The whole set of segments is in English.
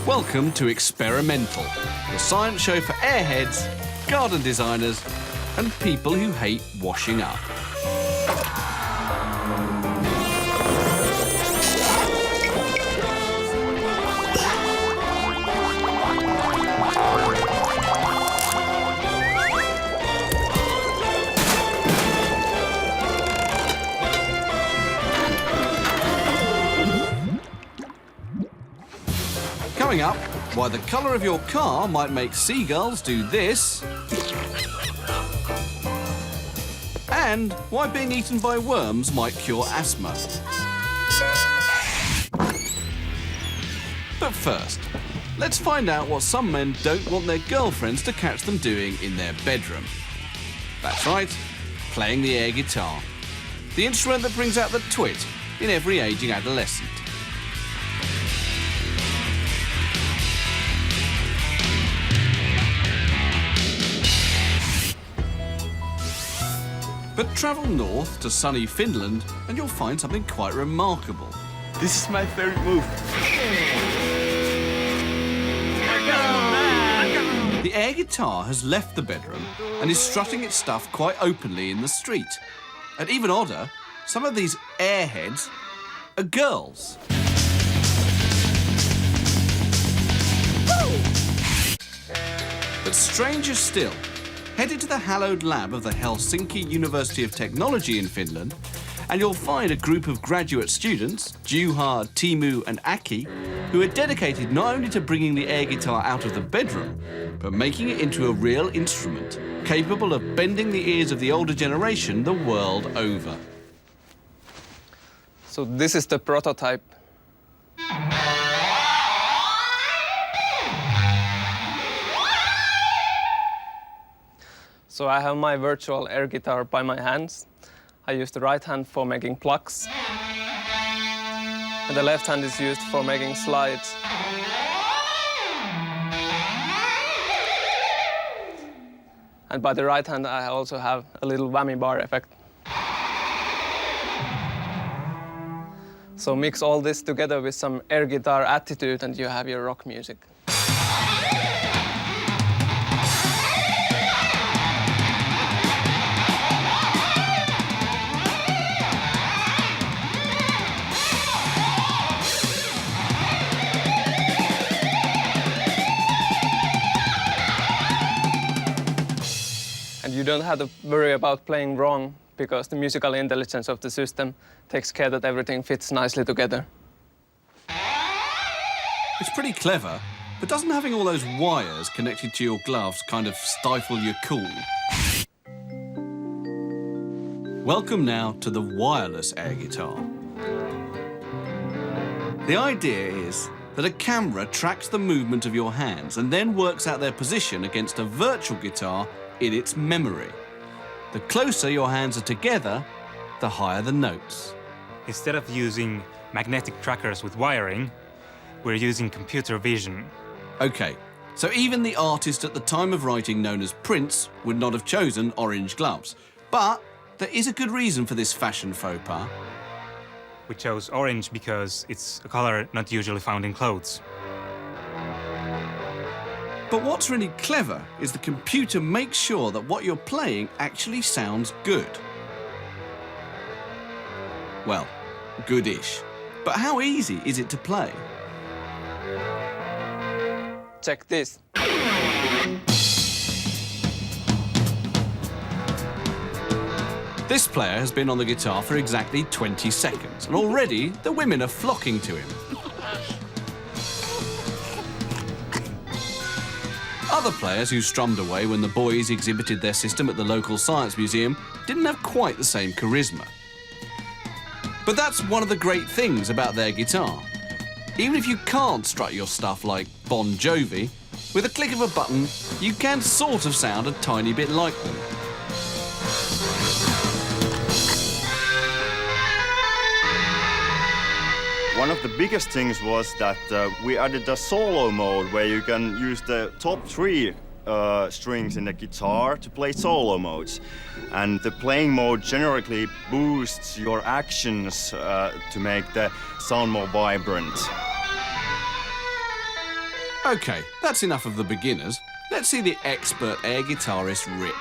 Welcome to Experimental, the science show for airheads, garden designers and people who hate washing up. Coming up, why the colour of your car might make seagulls do this, and why being eaten by worms might cure asthma. But first, let's find out what some men don't want their girlfriends to catch them doing in their bedroom. That's right, playing the air guitar, the instrument that brings out the twit in every ageing adolescent. But travel north to sunny Finland and you'll find something quite remarkable. This is my favorite move. The air guitar has left the bedroom and is strutting its stuff quite openly in the street. And even odder, some of these airheads are girls. But stranger still, head into the hallowed lab of the Helsinki University of Technology in Finland, and you'll find a group of graduate students, Juha, Timu and Aki, who are dedicated not only to bringing the air guitar out of the bedroom, but making it into a real instrument, capable of bending the ears of the older generation the world over. So this is the prototype. So I have my virtual air guitar by my hands. I use the right hand for making plucks, and the left hand is used for making slides. And by the right hand, I also have a little whammy bar effect. So mix all this together with some air guitar attitude and you have your rock music. And you don't have to worry about playing wrong, because the musical intelligence of the system takes care that everything fits nicely together. It's pretty clever, but doesn't having all those wires connected to your gloves kind of stifle your cool? Welcome now to the wireless air guitar. The idea is that a camera tracks the movement of your hands and then works out their position against a virtual guitar in its memory. The closer your hands are together, the higher the notes. Instead of using magnetic trackers with wiring, we're using computer vision. OK, so even the artist at the time of writing known as Prince would not have chosen orange gloves. But there is a good reason for this fashion faux pas. We chose orange because it's a color not usually found in clothes. But what's really clever is the computer makes sure that what you're playing actually sounds good. Well, goodish. But how easy is it to play? Check this. This player has been on the guitar for exactly 20 seconds, and already the women are flocking to him. Other players who strummed away when the boys exhibited their system at the local science museum didn't have quite the same charisma. But that's one of the great things about their guitar. Even if you can't strut your stuff like Bon Jovi, with a click of a button, you can sort of sound a tiny bit like them. One of the biggest things was that we added a solo mode where you can use the top 3 strings in the guitar to play solo modes. And the playing mode generally boosts your actions to make the sound more vibrant. OK, that's enough of the beginners. Let's see the expert air guitarist rip.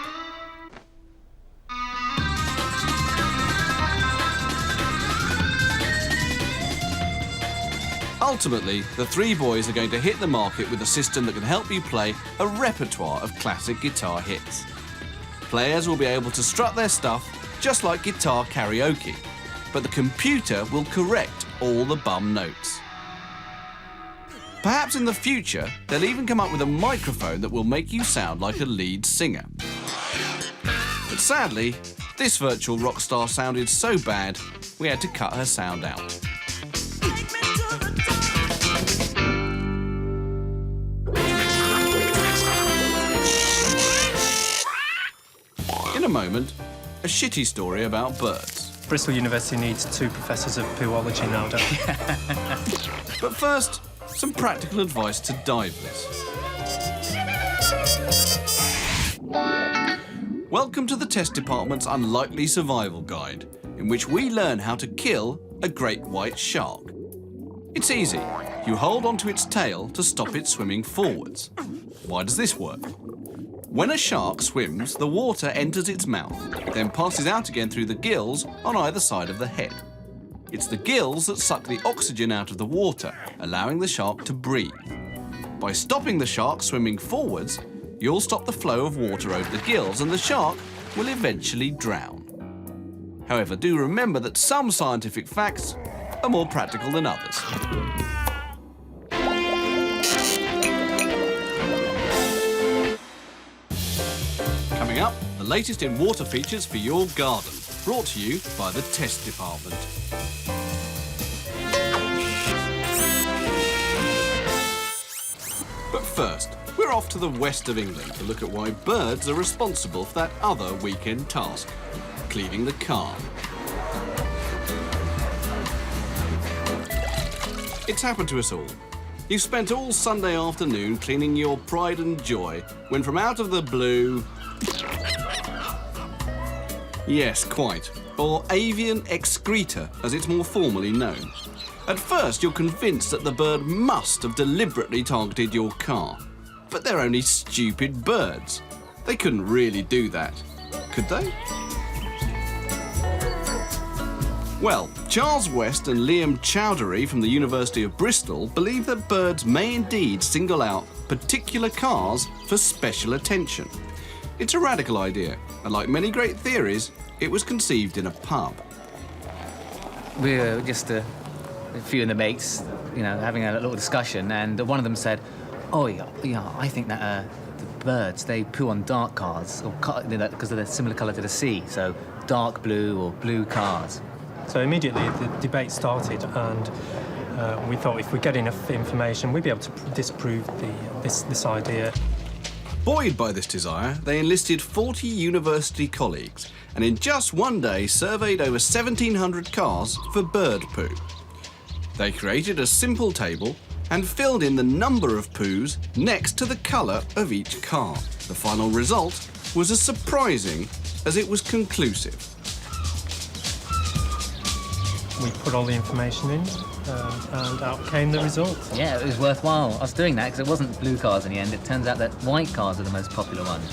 Ultimately, the three boys are going to hit the market with a system that can help you play a repertoire of classic guitar hits. Players will be able to strut their stuff just like guitar karaoke, but the computer will correct all the bum notes. Perhaps in the future, they'll even come up with a microphone that will make you sound like a lead singer. But sadly, this virtual rock star sounded so bad, we had to cut her sound out. In a moment, a shitty story about birds. Bristol University needs 2 professors of pooology now, don't they? But first, some practical advice to divers. Welcome to the test department's unlikely survival guide, in which we learn how to kill a great white shark. It's easy. You hold onto its tail to stop it swimming forwards. Why does this work? When a shark swims, the water enters its mouth, then passes out again through the gills on either side of the head. It's the gills that suck the oxygen out of the water, allowing the shark to breathe. By stopping the shark swimming forwards, you'll stop the flow of water over the gills and the shark will eventually drown. However, do remember that some scientific facts are more practical than others. Coming up, the latest in water features for your garden, brought to you by the Test Department. But first, we're off to the west of England to look at why birds are responsible for that other weekend task, cleaning the car. It's happened to us all. You've spent all Sunday afternoon cleaning your pride and joy when from out of the blue... Yes, quite. Or avian excreta, as it's more formally known. At first, you're convinced that the bird must have deliberately targeted your car. But they're only stupid birds. They couldn't really do that, could they? Well, Charles West and Liam Chowdhury from the University of Bristol believe that birds may indeed single out particular cars for special attention. It's a radical idea, and like many great theories, it was conceived in a pub. We were just a few of the mates, having a little discussion, and one of them said, "Oh yeah, I think that the birds, they poo on dark cars, or because they're similar colour to the sea, so dark blue or blue cars." So immediately the debate started, and we thought if we get enough information, we'd be able to disprove this idea. Buoyed by this desire, they enlisted 40 university colleagues and in just one day surveyed over 1,700 cars for bird poo. They created a simple table and filled in the number of poos next to the colour of each car. The final result was as surprising as it was conclusive. We put all the information in, and out came the result. Yeah, it was worthwhile us doing that, because it wasn't blue cars in the end. It turns out that white cars are the most popular ones.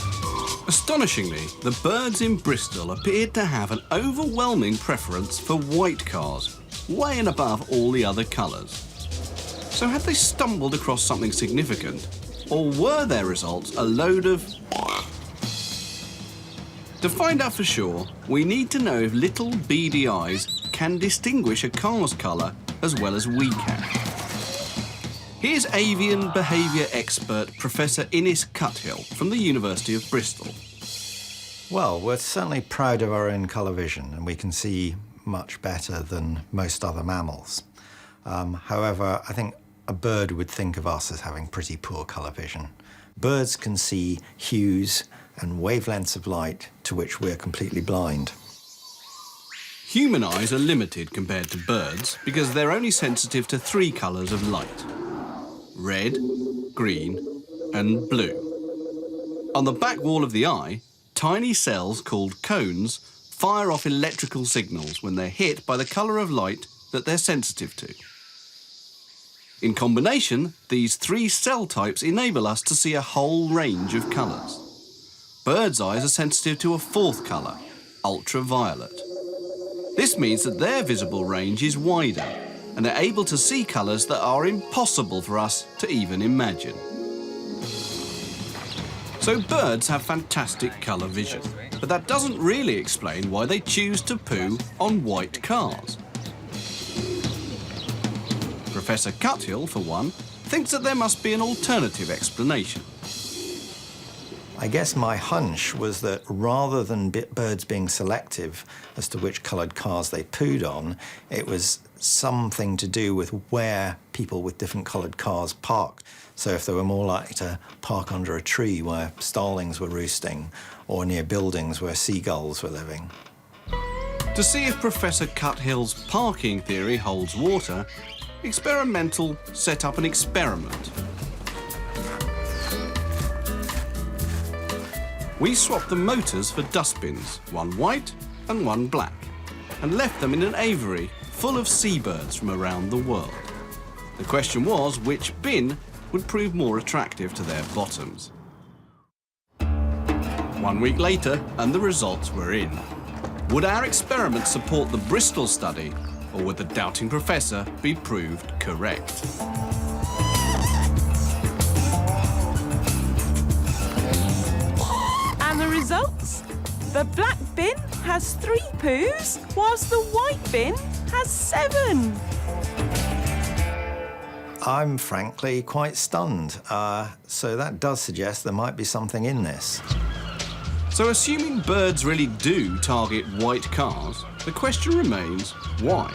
Astonishingly, the birds in Bristol appeared to have an overwhelming preference for white cars, way and above all the other colours. So had they stumbled across something significant, or were their results a load of... To find out for sure, we need to know if little beady eyes can distinguish a car's colour as well as we can. Here's avian behaviour expert Professor Innes Cuthill from the University of Bristol. Well, we're certainly proud of our own colour vision, and we can see much better than most other mammals. However, I think a bird would think of us as having pretty poor colour vision. Birds can see hues and wavelengths of light to which we're completely blind. Human eyes are limited compared to birds because they're only sensitive to 3 colours of light: red, green and blue. On the back wall of the eye, tiny cells called cones fire off electrical signals when they're hit by the colour of light that they're sensitive to. In combination, these 3 cell types enable us to see a whole range of colours. Birds' eyes are sensitive to a 4th colour, ultraviolet. This means that their visible range is wider and are able to see colours that are impossible for us to even imagine. So birds have fantastic colour vision, but that doesn't really explain why they choose to poo on white cars. Professor Cuthill, for one, thinks that there must be an alternative explanation. I guess my hunch was that rather than birds being selective as to which coloured cars they pooed on, it was something to do with where people with different coloured cars parked. So if they were more likely to park under a tree where starlings were roosting, or near buildings where seagulls were living. To see if Professor Cuthill's parking theory holds water, Experimental set up an experiment. We swapped the motors for dustbins, one white and one black, and left them in an aviary full of seabirds from around the world. The question was which bin would prove more attractive to their bottoms. 1 week later, and the results were in. Would our experiment support the Bristol study, or would the doubting professor be proved correct? And the results? The black bin has 3 poos, whilst the white bin has 7. I'm frankly quite stunned. So that does suggest there might be something in this. So assuming birds really do target white cars, the question remains, why?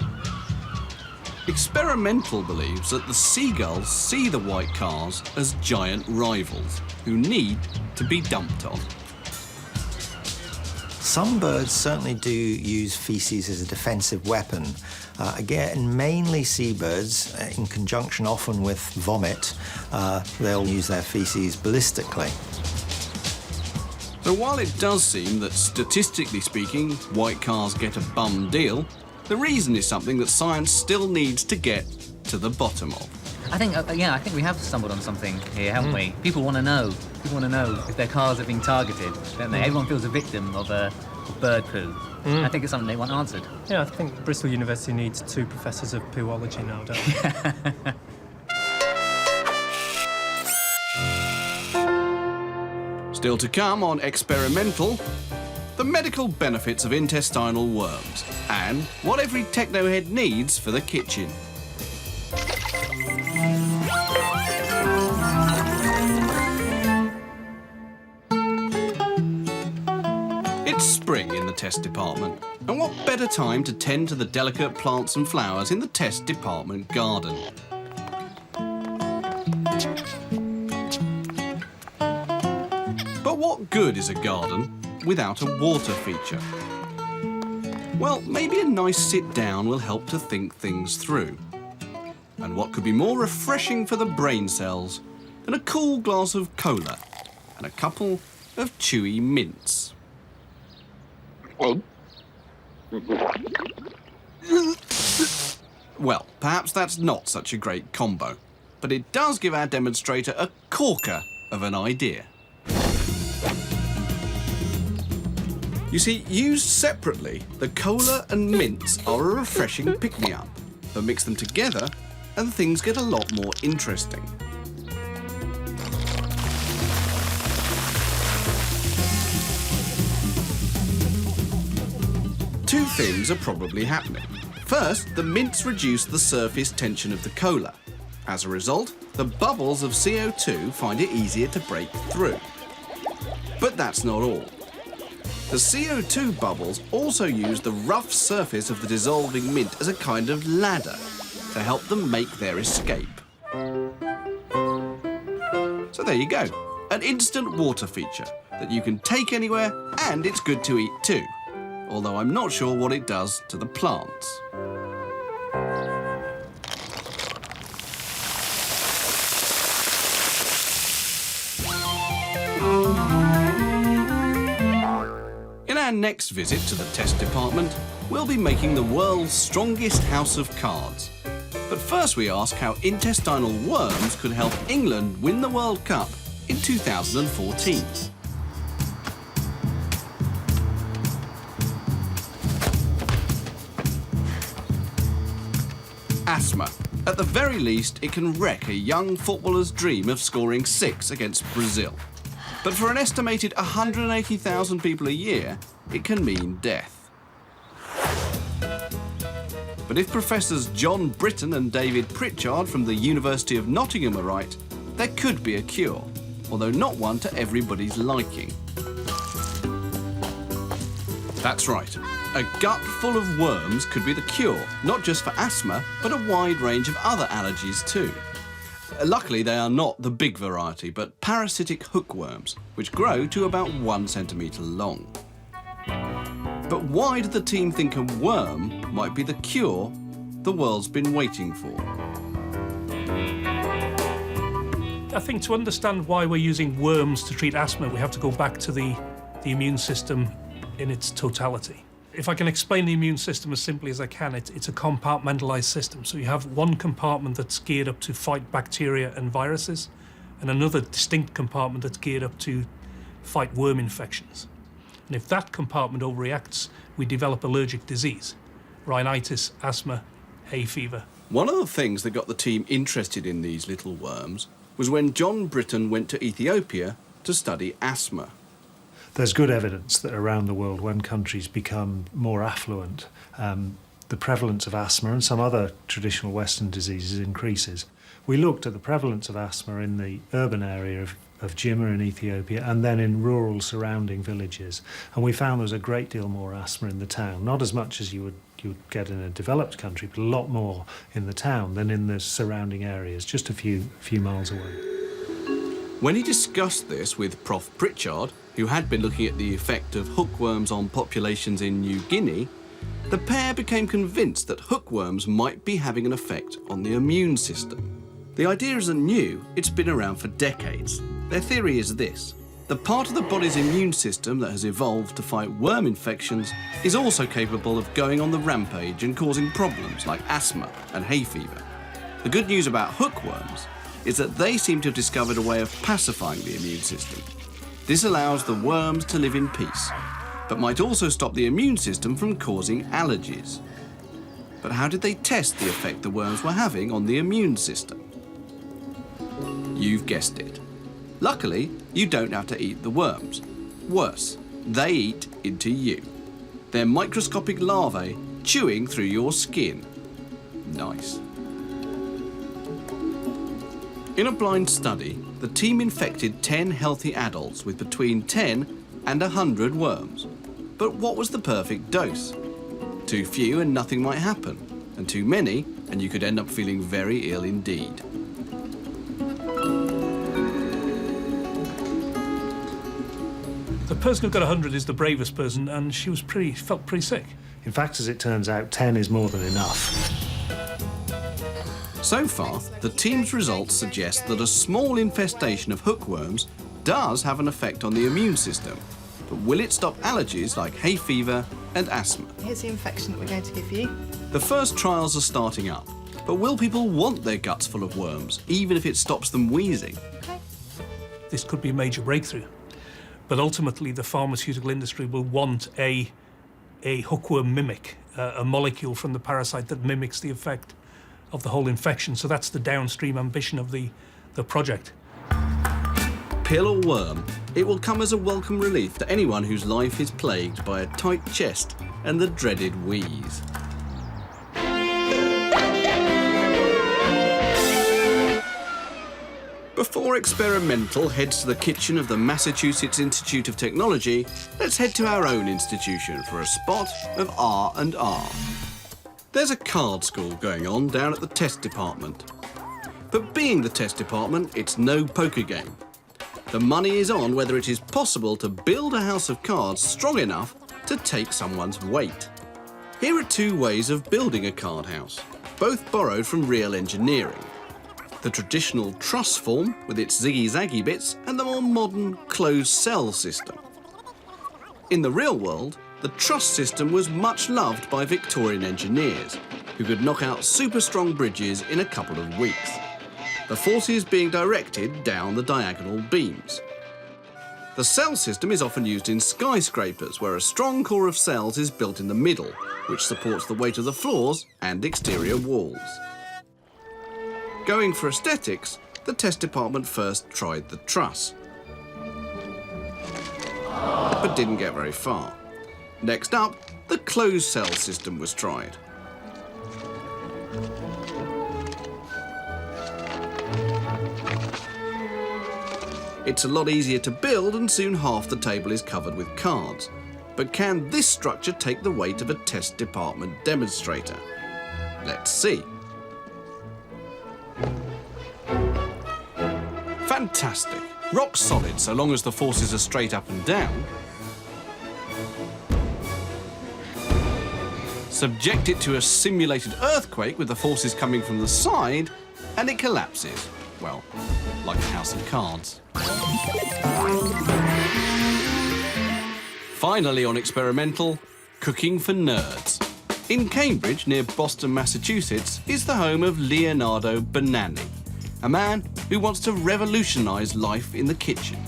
Experimental believes that the seagulls see the white cars as giant rivals who need to be dumped on. Some birds certainly do use feces as a defensive weapon. Again, mainly seabirds, in conjunction often with vomit, they'll use their feces ballistically. So while it does seem that, statistically speaking, white cars get a bum deal, the reason is something that science still needs to get to the bottom of. I think we have stumbled on something here, haven't we? People want to know. People want to know if their cars are being targeted, don't they? Everyone feels a victim of bird poo. I think it's something they want answered. Yeah, I think Bristol University needs 2 professors of pooology now, don't they? Still to come on Experimental, the medical benefits of intestinal worms and what every technohead needs for the kitchen. It's spring in the test department, and what better time to tend to the delicate plants and flowers in the test department garden? But what good is a garden without a water feature? Well, maybe a nice sit down will help to think things through. And what could be more refreshing for the brain cells than a cool glass of cola and a couple of chewy mints? Well, perhaps that's not such a great combo, but it does give our demonstrator a corker of an idea. You see, used separately, the cola and mints are a refreshing pick-me-up, but mix them together and things get a lot more interesting. Two things are probably happening. First, the mints reduce the surface tension of the cola. As a result, the bubbles of CO2 find it easier to break through. But that's not all. The CO2 bubbles also use the rough surface of the dissolving mint as a kind of ladder to help them make their escape. So there you go, an instant water feature that you can take anywhere, and it's good to eat too, although I'm not sure what it does to the plants. In our next visit to the test department, we'll be making the world's strongest house of cards. But first we ask how intestinal worms could help England win the World Cup in 2014. Asthma. At the very least, it can wreck a young footballer's dream of scoring 6 against Brazil. But for an estimated 180,000 people a year, it can mean death. But if Professors John Britton and David Pritchard from the University of Nottingham are right, there could be a cure, although not one to everybody's liking. That's right. A gut full of worms could be the cure, not just for asthma, but a wide range of other allergies too. Luckily, they are not the big variety, but parasitic hookworms, which grow to about 1 centimetre long. But why did the team think a worm might be the cure the world's been waiting for? I think to understand why we're using worms to treat asthma, we have to go back to the immune system in its totality. If I can explain the immune system as simply as I can, it's a compartmentalised system. So you have one compartment that's geared up to fight bacteria and viruses, and another distinct compartment that's geared up to fight worm infections. And if that compartment overreacts, we develop allergic disease, rhinitis, asthma, hay fever. One of the things that got the team interested in these little worms was when John Britton went to Ethiopia to study asthma. There's good evidence that around the world, when countries become more affluent, the prevalence of asthma and some other traditional Western diseases increases. We looked at the prevalence of asthma in the urban area of Jimma in Ethiopia and then in rural surrounding villages. And we found there was a great deal more asthma in the town, not as much as you would get in a developed country, but a lot more in the town than in the surrounding areas, just a few miles away. When he discussed this with Prof. Pritchard, who had been looking at the effect of hookworms on populations in New Guinea, the pair became convinced that hookworms might be having an effect on the immune system. The idea isn't new, it's been around for decades. Their theory is this: the part of the body's immune system that has evolved to fight worm infections is also capable of going on the rampage and causing problems like asthma and hay fever. The good news about hookworms is that they seem to have discovered a way of pacifying the immune system. This allows the worms to live in peace, but might also stop the immune system from causing allergies. But how did they test the effect the worms were having on the immune system? You've guessed it. Luckily, you don't have to eat the worms. Worse, they eat into you. They're microscopic larvae chewing through your skin. Nice. In a blind study, the team infected 10 healthy adults with between 10 and 100 worms. But what was the perfect dose? Too few and nothing might happen, and too many and you could end up feeling very ill indeed. The person who got 100 is the bravest person, and she felt pretty sick. In fact, as it turns out, 10 is more than enough. So far, the team's results suggest that a small infestation of hookworms does have an effect on the immune system. But will it stop allergies like hay fever and asthma? Here's the infection that we're going to give you. The first trials are starting up. But will people want their guts full of worms, even if it stops them wheezing? Okay. This could be a major breakthrough. But ultimately, the pharmaceutical industry will want a hookworm mimic, a molecule from the parasite that mimics the effect of the whole infection. So that's the downstream ambition of the project. Pill or worm, it will come as a welcome relief to anyone whose life is plagued by a tight chest and the dreaded wheeze. Before Experimental heads to the kitchen of the Massachusetts Institute of Technology, let's head to our own institution for a spot of R&R. There's a card school going on down at the test department. But being the test department, it's no poker game. The money is on whether it is possible to build a house of cards strong enough to take someone's weight. Here are two ways of building a card house, both borrowed from real engineering. The traditional truss form with its ziggy-zaggy bits and the more modern closed cell system. In the real world, the truss system was much loved by Victorian engineers, who could knock out super strong bridges in a couple of weeks. The forces being directed down the diagonal beams. The cell system is often used in skyscrapers, where a strong core of cells is built in the middle, which supports the weight of the floors and exterior walls. Going for aesthetics, the test department first tried the truss, but didn't get very far. Next up, the closed cell system was tried. It's a lot easier to build, and soon half the table is covered with cards. But can this structure take the weight of a test department demonstrator? Let's see. Fantastic. Rock solid so long as the forces are straight up and down. Subject it to a simulated earthquake with the forces coming from the side, and it collapses. Well, like a house of cards. Finally on experimental, cooking for nerds. In Cambridge, near Boston, Massachusetts, is the home of Leonardo Bonanni, a man who wants to revolutionise life in the kitchen.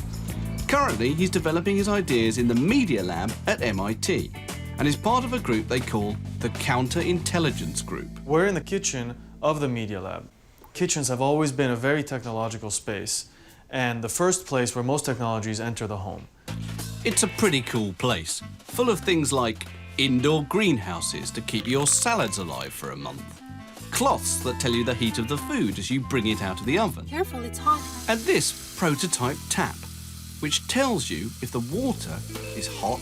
Currently, he's developing his ideas in the Media Lab at MIT, and is part of a group they call the Counterintelligence Group. We're in the kitchen of the Media Lab. Kitchens have always been a very technological space, and the first place where most technologies enter the home. It's a pretty cool place, full of things like indoor greenhouses to keep your salads alive for a month, cloths that tell you the heat of the food as you bring it out of the oven. Careful, it's hot. And this prototype tap, which tells you if the water is hot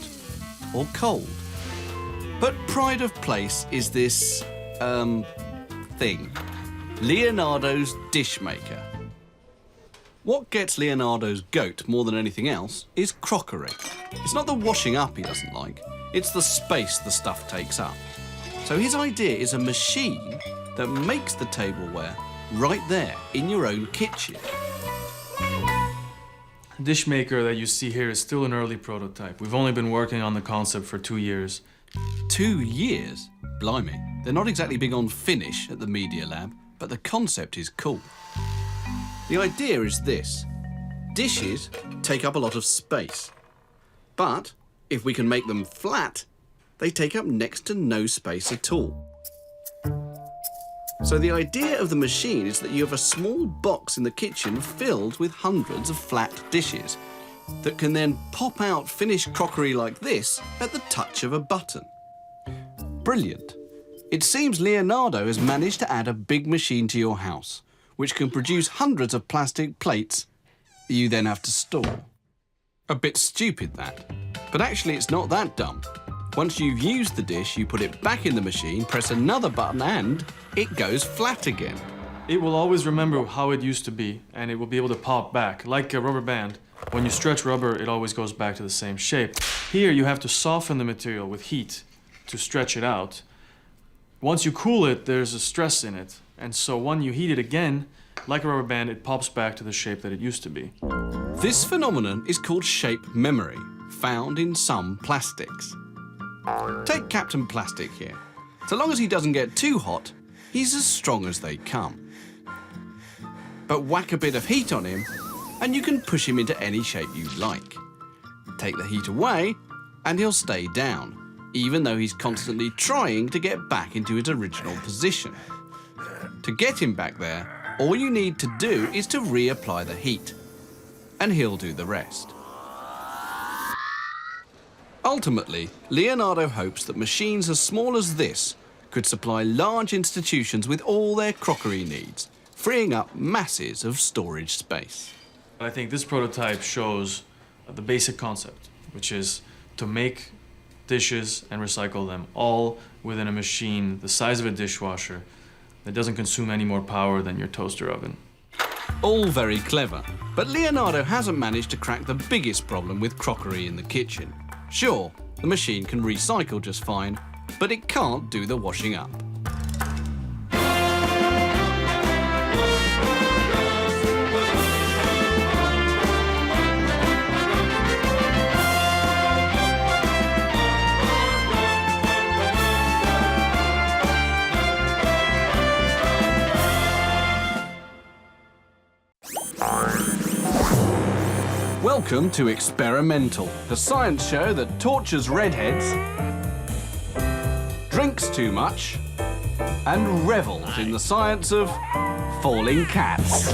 or cold. But pride of place is this, thing. Leonardo's dishmaker. What gets Leonardo's goat more than anything else is crockery. It's not the washing up he doesn't like, it's the space the stuff takes up. So his idea is a machine that makes the tableware right there in your own kitchen. The dishmaker that you see here is still an early prototype. We've only been working on the concept for 2 years. 2 years? Blimey, they're not exactly big on finish at the Media Lab, but the concept is cool. The idea is this. Dishes take up a lot of space. But if we can make them flat, they take up next to no space at all. So the idea of the machine is that you have a small box in the kitchen filled with hundreds of flat dishes that can then pop out finished crockery like this at the touch of a button. Brilliant. It seems Leonardo has managed to add a big machine to your house, which can produce hundreds of plastic plates that you then have to store. A bit stupid, that. But actually, it's not that dumb. Once you've used the dish, you put it back in the machine, press another button, and it goes flat again. It will always remember how it used to be, and it will be able to pop back, like a rubber band. When you stretch rubber, it always goes back to the same shape. Here, you have to soften the material with heat to stretch it out. Once you cool it, there's a stress in it, and so when you heat it again, like a rubber band, it pops back to the shape that it used to be. This phenomenon is called shape memory, found in some plastics. Take Captain Plastic here. So long as he doesn't get too hot, he's as strong as they come. But whack a bit of heat on him, and you can push him into any shape you like. Take the heat away, and he'll stay down, even though he's constantly trying to get back into his original position. To get him back there, all you need to do is to reapply the heat, and he'll do the rest. Ultimately, Leonardo hopes that machines as small as this could supply large institutions with all their crockery needs, freeing up masses of storage space. I think this prototype shows the basic concept, which is to make dishes and recycle them all within a machine the size of a dishwasher that doesn't consume any more power than your toaster oven. All very clever, but Leonardo hasn't managed to crack the biggest problem with crockery in the kitchen. Sure, the machine can recycle just fine, but it can't do the washing up. Welcome to Experimental, the science show that tortures redheads, drinks too much, and revels in the science of falling cats.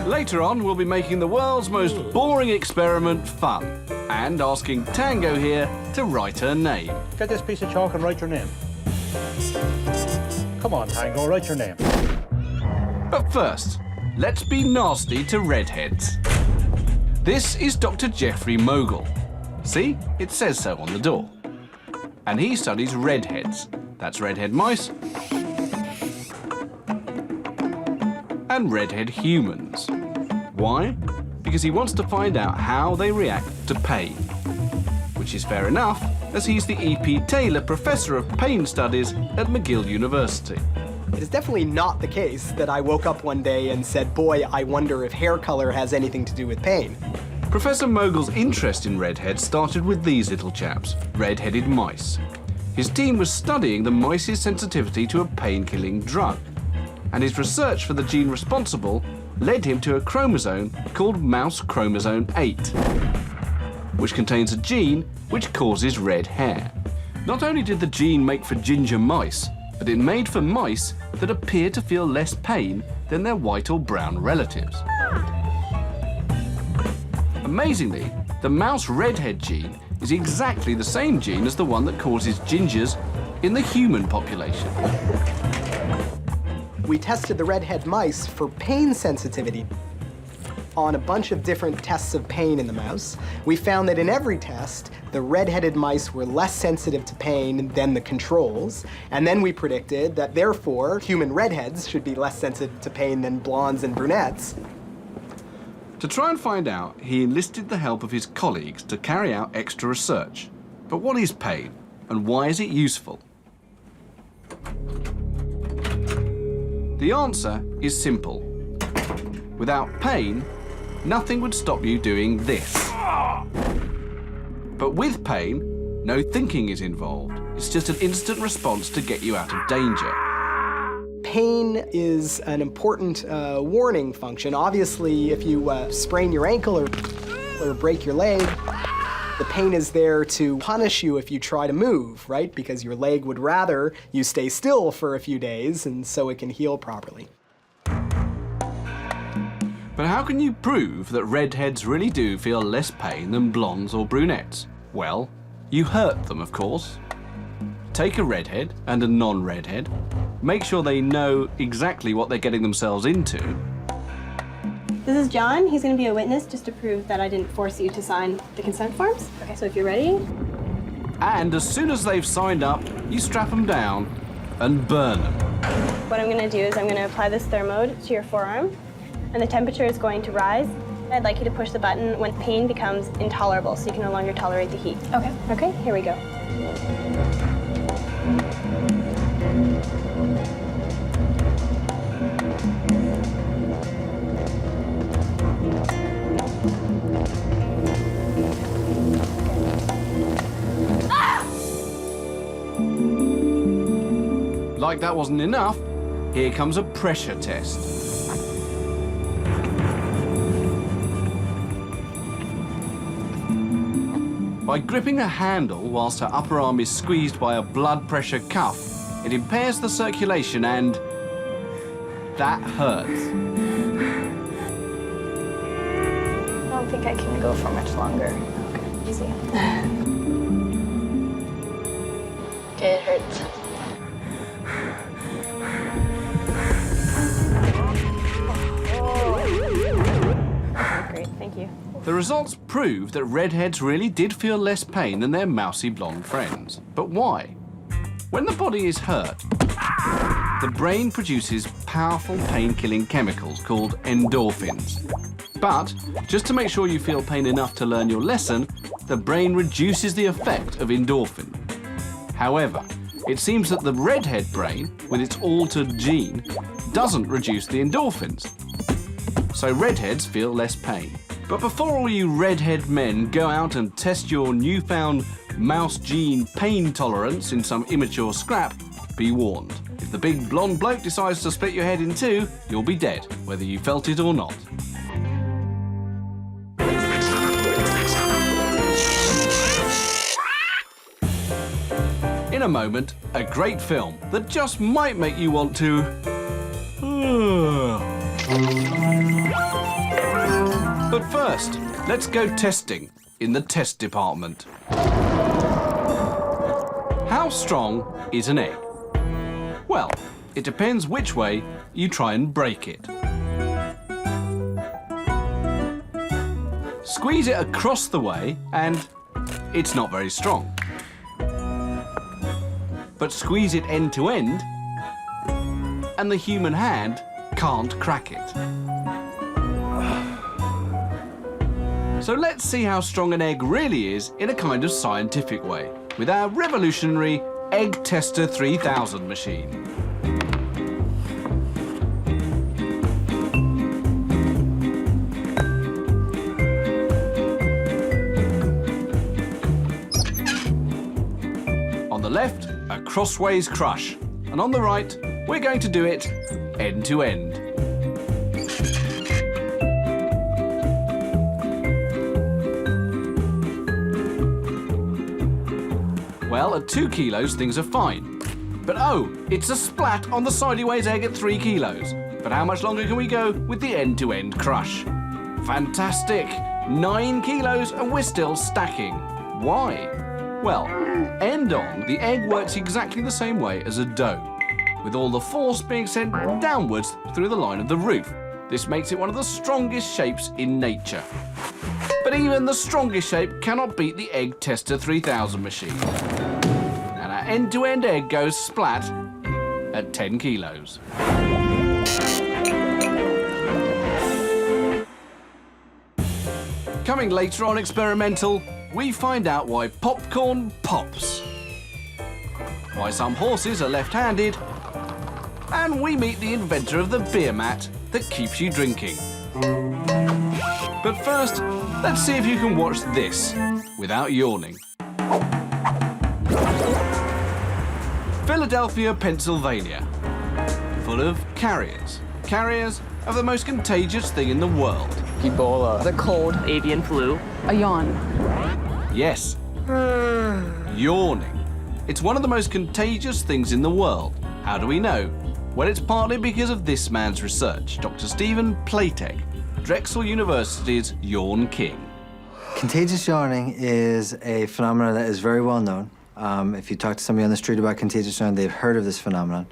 Later on, we'll be making the world's most boring experiment fun and asking Tango here to write her name. Get this piece of chalk and write your name. Come on, Tango, write your name. But first, let's be nasty to redheads. This is Dr. Jeffrey Mogul. See, it says so on the door. And he studies redheads. That's redhead mice and redhead humans. Why? Because he wants to find out how they react to pain. Which is fair enough, as he's the E.P. Taylor Professor of Pain Studies at McGill University. It is definitely not the case that I woke up one day and said, boy, I wonder if hair color has anything to do with pain. Professor Mogul's interest in redheads started with these little chaps, red-headed mice. His team was studying the mice's sensitivity to a pain-killing drug, and his research for the gene responsible led him to a chromosome called mouse chromosome 8, which contains a gene which causes red hair. Not only did the gene make for ginger mice, but it made for mice that appear to feel less pain than their white or brown relatives. Amazingly, the mouse redhead gene is exactly the same gene as the one that causes gingers in the human population. We tested the redhead mice for pain sensitivity on a bunch of different tests of pain in the mouse. We found that in every test, the red-headed mice were less sensitive to pain than the controls, and then we predicted that therefore human redheads should be less sensitive to pain than blondes and brunettes. To try and find out, he enlisted the help of his colleagues to carry out extra research. But what is pain, and why is it useful? The answer is simple. Without pain, nothing would stop you doing this. But with pain, no thinking is involved. It's just an instant response to get you out of danger. Pain is an important warning function. Obviously, if you sprain your ankle or break your leg, the pain is there to punish you if you try to move, right? Because your leg would rather you stay still for a few days, and so it can heal properly. But how can you prove that redheads really do feel less pain than blondes or brunettes? Well, you hurt them, of course. Take a redhead and a non-redhead, make sure they know exactly what they're getting themselves into. This is John. He's going to be a witness just to prove that I didn't force you to sign the consent forms. Okay, so if you're ready. And as soon as they've signed up, you strap them down and burn them. What I'm going to do is I'm going to apply this thermode to your forearm, and the temperature is going to rise. I'd like you to push the button when pain becomes intolerable, so you can no longer tolerate the heat. Okay. Okay, here we go. Like that wasn't enough, here comes a pressure test. By gripping a handle whilst her upper arm is squeezed by a blood pressure cuff, it impairs the circulation and that hurts. I don't think I can go for much longer. Okay, easy. Okay, it hurts. Great, thank you. The results prove that redheads really did feel less pain than their mousy blonde friends. But why? When the body is hurt, the brain produces powerful pain-killing chemicals called endorphins. But, just to make sure you feel pain enough to learn your lesson, the brain reduces the effect of endorphin. However, It seems that the redhead brain, with its altered gene, doesn't reduce the endorphins. So redheads feel less pain. But before all you redhead men go out and test your newfound mouse gene pain tolerance in some immature scrap, be warned. If the big blonde bloke decides to split your head in two, you'll be dead, whether you felt it or not. In a moment, a great film that just might make you want to... But first, let's go testing in the test department. How strong is an egg? Well, it depends which way you try and break it. Squeeze it across the way and it's not very strong. But squeeze it end to end and the human hand can't crack it. So let's see how strong an egg really is in a kind of scientific way with our revolutionary Egg Tester 3000 machine. On the left, a crossways crush, and on the right, we're going to do it end to end. Well, at 2 kilos, things are fine. But oh, it's a splat on the sideways egg at 3 kilos. But how much longer can we go with the end-to-end crush? Fantastic! 9 kilos and we're still stacking. Why? Well, end on, the egg works exactly the same way as a dough, with all the force being sent downwards through the line of the roof. This makes it one of the strongest shapes in nature. But even the strongest shape cannot beat the Egg Tester 3000 machine. And our end-to-end egg goes splat at 10 kilos. Coming later on Experimental, we find out why popcorn pops, why some horses are left-handed, and we meet the inventor of the beer mat that keeps you drinking. But first, let's see if you can watch this without yawning. Philadelphia, Pennsylvania, full of carriers. Carriers of the most contagious thing in the world. Ebola. The cold. Avian flu. A yawn. Yes. Yawning. It's one of the most contagious things in the world. How do we know? Well, it's partly because of this man's research, Dr. Stephen Platek, Drexel University's Yawn King. Contagious yawning is a phenomenon that is very well known. If you talk to somebody on the street about contagious yawning, they've heard of this phenomenon.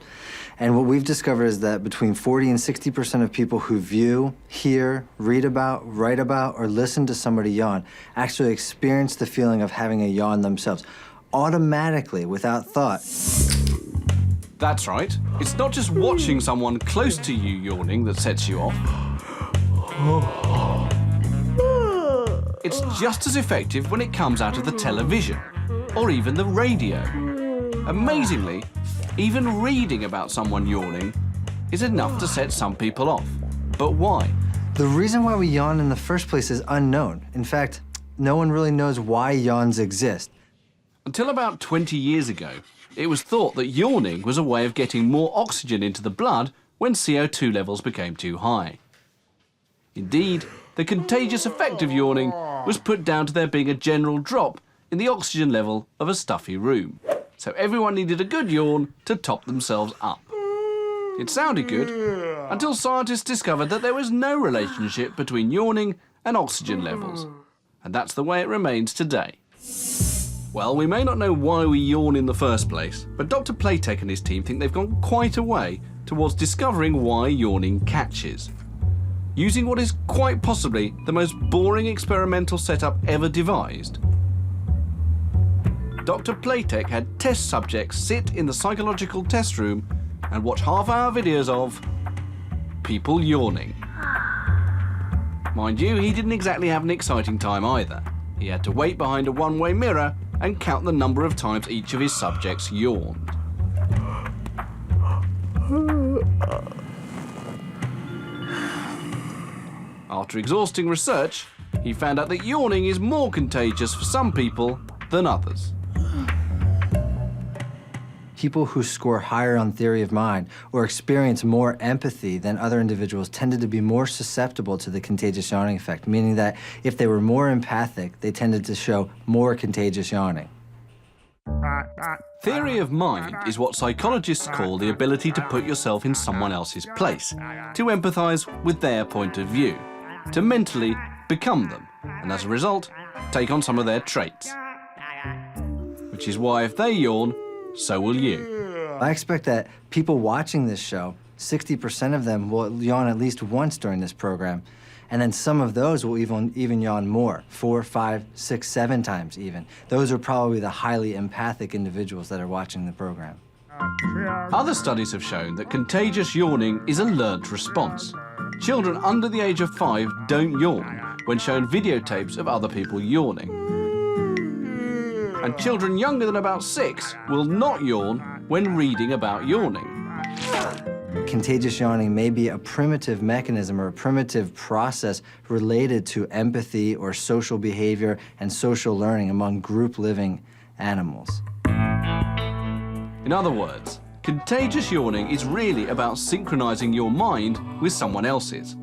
And what we've discovered is that between 40 and 60% of people who view, hear, read about, write about, or listen to somebody yawn actually experience the feeling of having a yawn themselves, automatically, without thought. That's right. It's not just watching someone close to you yawning that sets you off. It's just as effective when it comes out of the television or even the radio. Amazingly, even reading about someone yawning is enough to set some people off. But why? The reason why we yawn in the first place is unknown. In fact, no one really knows why yawns exist. Until about 20 years ago, it was thought that yawning was a way of getting more oxygen into the blood when CO2 levels became too high. Indeed, the contagious effect of yawning was put down to there being a general drop in the oxygen level of a stuffy room. So everyone needed a good yawn to top themselves up. It sounded good until scientists discovered that there was no relationship between yawning and oxygen levels. And that's the way it remains today. Well, we may not know why we yawn in the first place, but Dr. Platek and his team think they've gone quite a way towards discovering why yawning catches. Using what is quite possibly the most boring experimental setup ever devised. Dr. Platek had test subjects sit in the psychological test room and watch half-hour videos of people yawning. Mind you, he didn't exactly have an exciting time either. He had to wait behind a one-way mirror and count the number of times each of his subjects yawned. After exhausting research, he found out that yawning is more contagious for some people than others. People who score higher on theory of mind or experience more empathy than other individuals tended to be more susceptible to the contagious yawning effect, meaning that if they were more empathic, they tended to show more contagious yawning. Theory of mind is what psychologists call the ability to put yourself in someone else's place, to empathise with their point of view, to mentally become them, and as a result, take on some of their traits. Which is why if they yawn, so will you. I expect that people watching this show, 60% of them will yawn at least once during this program, and then some of those will even yawn more, 4, 5, 6, 7 times even. Those are probably the highly empathic individuals that are watching the program. Other studies have shown that contagious yawning is a learnt response. Children under the age of 5 don't yawn when shown videotapes of other people yawning. And children younger than about 6 will not yawn when reading about yawning. Contagious yawning may be a primitive mechanism or a primitive process related to empathy or social behavior and social learning among group-living animals. In other words, contagious yawning is really about synchronizing your mind with someone else's.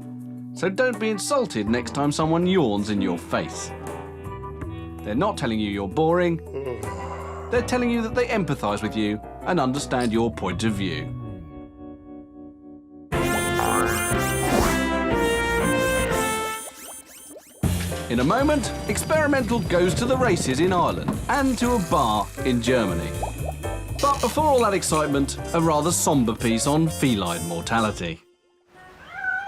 So don't be insulted next time someone yawns in your face. They're not telling you you're boring. They're telling you that they empathize with you and understand your point of view. In a moment, Experimental goes to the races in Ireland and to a bar in Germany. But before all that excitement, a rather sombre piece on feline mortality.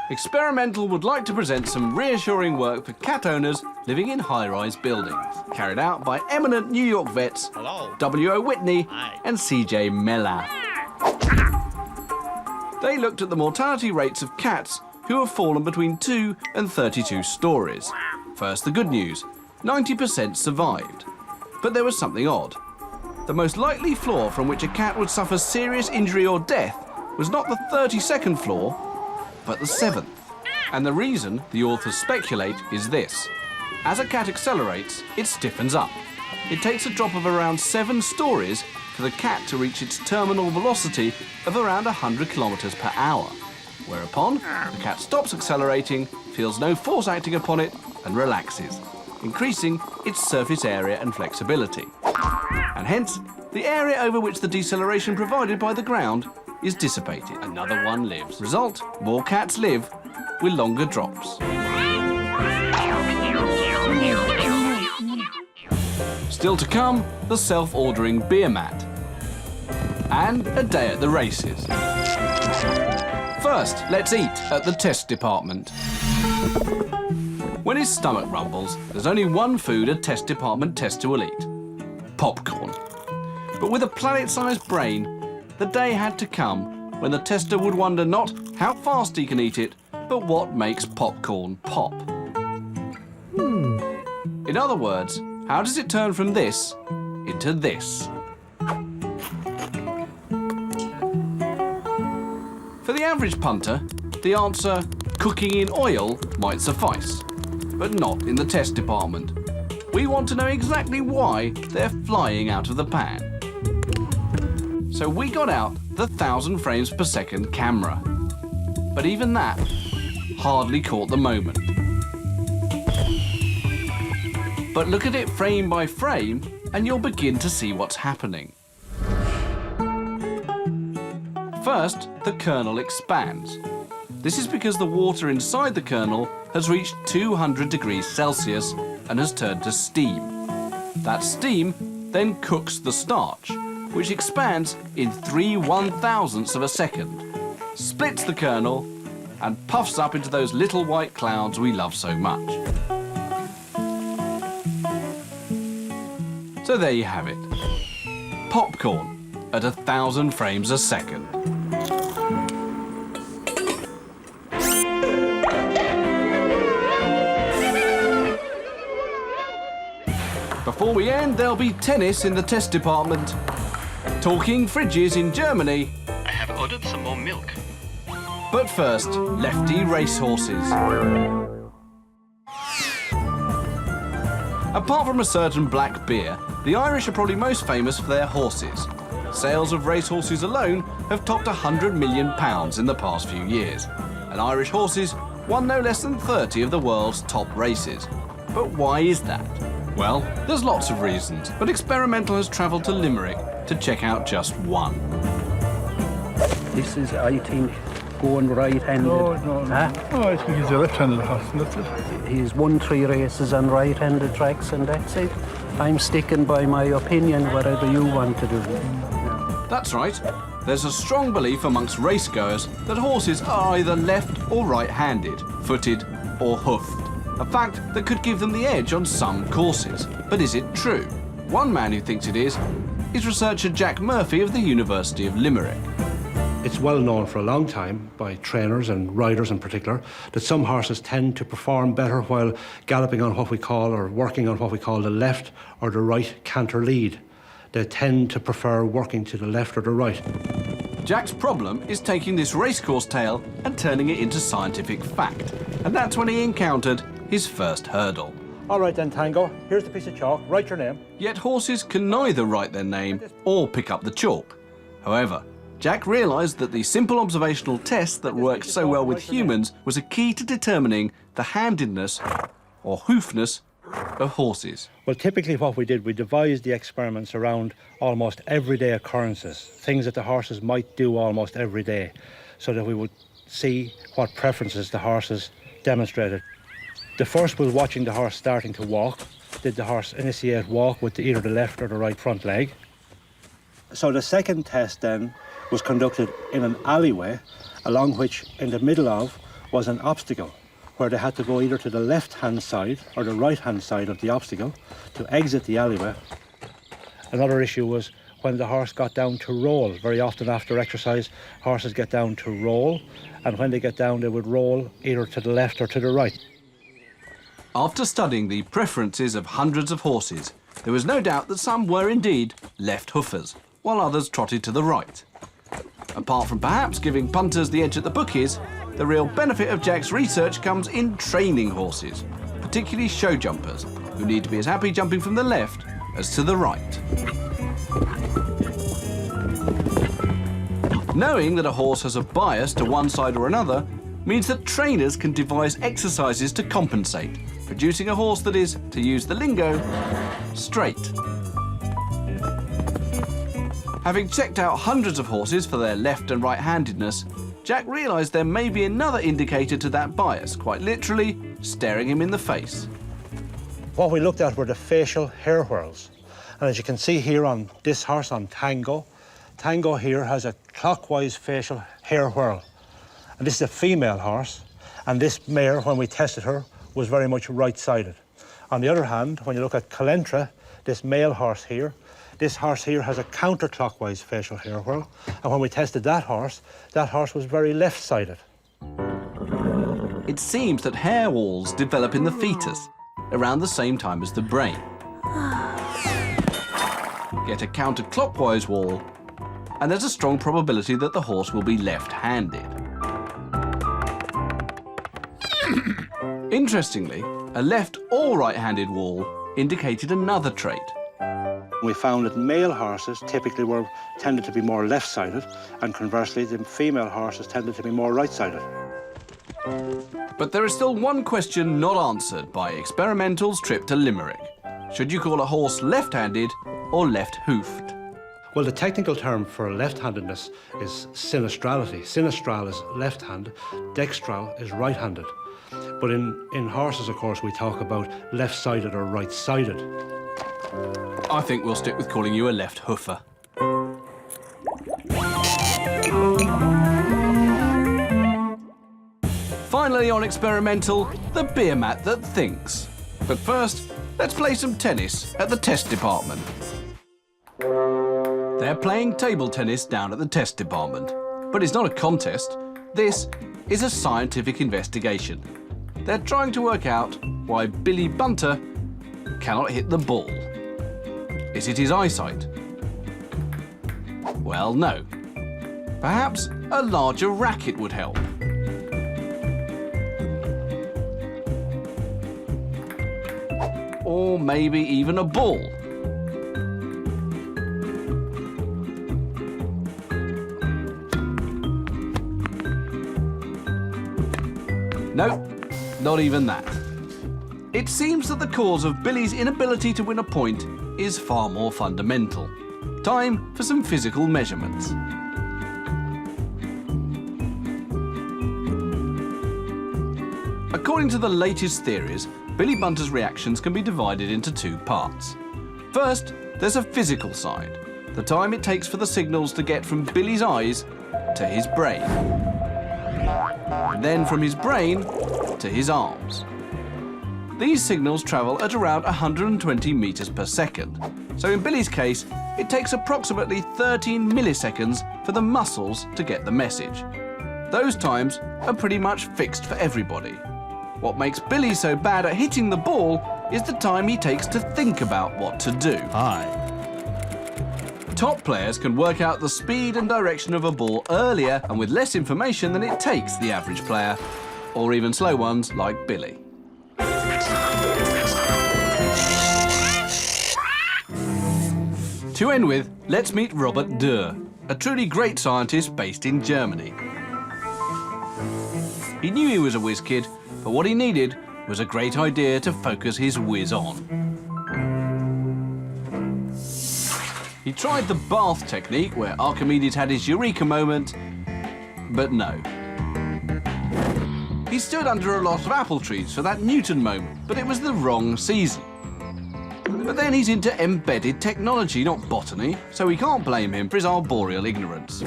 Experimental would like to present some reassuring work for cat owners living in high-rise buildings, carried out by eminent New York vets W.O. Whitney and C.J. Mellor. They looked at the mortality rates of cats who have fallen between 2 and 32 stories. First, the good news, 90% survived. But there was something odd. The most likely floor from which a cat would suffer serious injury or death was not the 32nd floor, but the 7th. And the reason, the authors speculate, is this. As a cat accelerates, it stiffens up. It takes a drop of around 7 stories for the cat to reach its terminal velocity of around 100 kilometers per hour. Whereupon, the cat stops accelerating, feels no force acting upon it, and relaxes, increasing its surface area and flexibility. And hence, the area over which the deceleration provided by the ground is dissipated. Another one lives. Result, more cats live with longer drops. Still to come, the self-ordering beer mat. And a day at the races. First, let's eat at the test department. When his stomach rumbles, there's only one food a test department tester will eat. Popcorn. But with a planet-sized brain, the day had to come when the tester would wonder not how fast he can eat it, but what makes popcorn pop. In other words, how does it turn from this into this? For the average punter, the answer, cooking in oil, might suffice, but not in the test department. We want to know exactly why they're flying out of the pan. So we got out the 1,000 frames per second camera. But even that hardly caught the moment. But look at it frame by frame and you'll begin to see what's happening. First, the kernel expands. This is because the water inside the kernel has reached 200 degrees Celsius and has turned to steam. That steam then cooks the starch, which expands in 3/1000ths of a second, splits the kernel, and puffs up into those little white clouds we love so much. So there you have it. Popcorn at 1,000 frames a second. Before we end, there'll be tennis in the test department. Talking fridges in Germany. I have I've ordered some more milk. But first, lefty racehorses. Apart from a certain black beer, the Irish are probably most famous for their horses. Sales of racehorses alone have topped £100 million in the past few years. And Irish horses won no less than 30 of the world's top races. But why is that? Well, there's lots of reasons, but Experimental has travelled to Limerick to check out just one. This is, I think, going right-handed. No. Huh? Oh, I think he's a left-handed horse, and that's it. He's won 3 races on right-handed tracks, and that's it. I'm sticking by my opinion, whatever you want to do. That's right. There's a strong belief amongst racegoers that horses are either left or right-handed, footed or hoofed. A fact that could give them the edge on some courses. But is it true? One man who thinks it is researcher Jack Murphy of the University of Limerick. It's well known for a long time, by trainers and riders in particular, that some horses tend to perform better while galloping on what we call, or working on what we call, the left or the right canter lead. They tend to prefer working to the left or the right. Jack's problem is taking this racecourse tale and turning it into scientific fact. And that's when he encountered his first hurdle. All right then, Tango. Here's the piece of chalk. Write your name. Yet horses can neither write their name or pick up the chalk. However, Jack realised that the simple observational test that works so well with humans was a key to determining the handedness, or hoofness, of horses. Well, typically what we did, we devised the experiments around almost everyday occurrences, things that the horses might do almost every day, so that we would see what preferences the horses demonstrated. The first was watching the horse starting to walk. Did the horse initiate walk with either the left or the right front leg? So the second test then was conducted in an alleyway, along which in the middle of was an obstacle, where they had to go either to the left-hand side or the right-hand side of the obstacle to exit the alleyway. Another issue was when the horse got down to roll. Very often after exercise, horses get down to roll, and when they get down, they would roll either to the left or to the right. After studying the preferences of hundreds of horses, there was no doubt that some were indeed left hoofers, while others trotted to the right. Apart from perhaps giving punters the edge at the bookies, the real benefit of Jack's research comes in training horses, particularly show jumpers, who need to be as happy jumping from the left as to the right. Knowing that a horse has a bias to one side or another means that trainers can devise exercises to compensate, producing a horse that is, to use the lingo, straight. Having checked out hundreds of horses for their left and right-handedness, Jack realised there may be another indicator to that bias, quite literally staring him in the face. What we looked at were the facial hair whirls. And as you can see here on this horse, on Tango, Tango here has a clockwise facial hair whirl. And this is a female horse, and this mare, when we tested her, was very much right-sided. On the other hand, when you look at Calentra, this male horse here, this horse here has a counterclockwise facial hair whirl, and when we tested that horse was very left-sided. It seems that hair walls develop in the fetus around the same time as the brain. Get a counterclockwise wall, and there's a strong probability that the horse will be left-handed. Interestingly, a left or right-handed wall indicated another trait. We found that male horses typically tended to be more left-sided, and conversely, the female horses tended to be more right-sided. But there is still one question not answered by Experimental's trip to Limerick. Should you call a horse left-handed or left-hoofed? Well, the technical term for left-handedness is sinistrality. Sinistral is left-handed, dextral is right-handed. But in horses, of course, we talk about left-sided or right-sided. I think we'll stick with calling you a left hoofer. Finally on Experimental, the beer mat that thinks. But first, let's play some tennis at the test department. They're playing table tennis down at the test department. But it's not a contest. This is a scientific investigation. They're trying to work out why Billy Bunter cannot hit the ball. Is it his eyesight? Well, no. Perhaps a larger racket would help. Or maybe even a ball. Nope, not even that. It seems that the cause of Billy's inability to win a point is far more fundamental. Time for some physical measurements. According to the latest theories, Billy Bunter's reactions can be divided into two parts. First, there's a physical side, the time it takes for the signals to get from Billy's eyes to his brain. Then from his brain to his arms. These signals travel at around 120 meters per second. So in Billy's case, it takes approximately 13 milliseconds for the muscles to get the message. Those times are pretty much fixed for everybody. What makes Billy so bad at hitting the ball is the time he takes to think about what to do. Top players can work out the speed and direction of a ball earlier and with less information than it takes the average player, or even slow ones like Billy. To end with, let's meet Robert Durr, a truly great scientist based in Germany. He knew he was a whiz kid, but what he needed was a great idea to focus his whiz on. He tried the bath technique where Archimedes had his eureka moment, but no. He stood under a lot of apple trees for that Newton moment, but it was the wrong season. But then he's into embedded technology, not botany, so we can't blame him for his arboreal ignorance.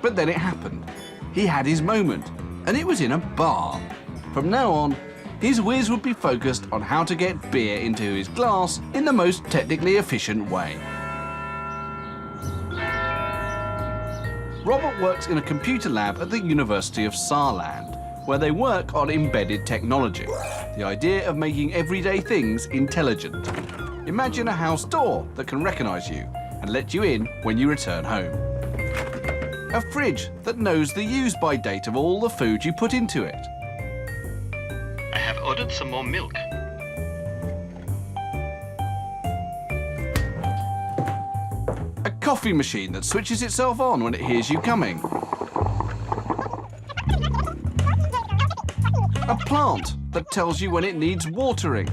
But then it happened. He had his moment, and it was in a bar. From now on, his whiz would be focused on how to get beer into his glass in the most technically efficient way. Robert works in a computer lab at the University of Saarland, where they work on embedded technology, the idea of making everyday things intelligent. Imagine a house door that can recognise you and let you in when you return home. A fridge that knows the use-by date of all the food you put into it. I have ordered some more milk. A coffee machine that switches itself on when it hears you coming. A plant that tells you when it needs watering.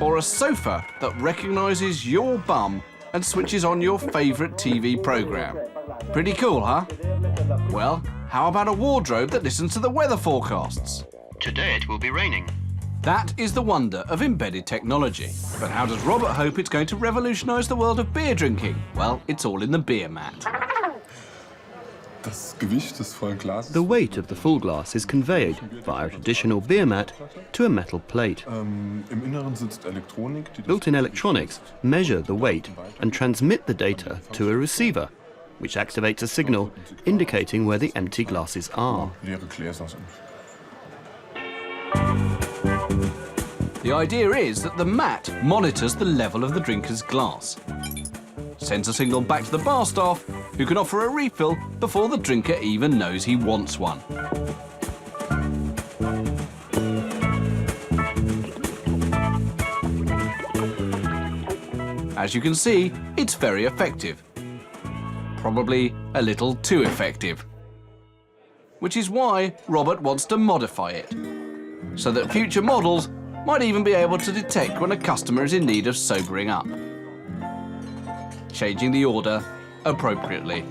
Or a sofa that recognises your bum and switches on your favourite TV programme. Pretty cool, huh? Well, how about a wardrobe that listens to the weather forecasts? Today it will be raining. That is the wonder of embedded technology. But how does Robert hope it's going to revolutionise the world of beer drinking? Well, it's all in the beer mat. The weight of the full glass is conveyed via a traditional beer mat to a metal plate. Built-in electronics measure the weight and transmit the data to a receiver, which activates a signal indicating where the empty glasses are. The idea is that the mat monitors the level of the drinker's glass, sends a signal back to the bar staff, who can offer a refill before the drinker even knows he wants one. As you can see, it's very effective. Probably a little too effective. Which is why Robert wants to modify it, so that future models might even be able to detect when a customer is in need of sobering up, changing the order appropriately.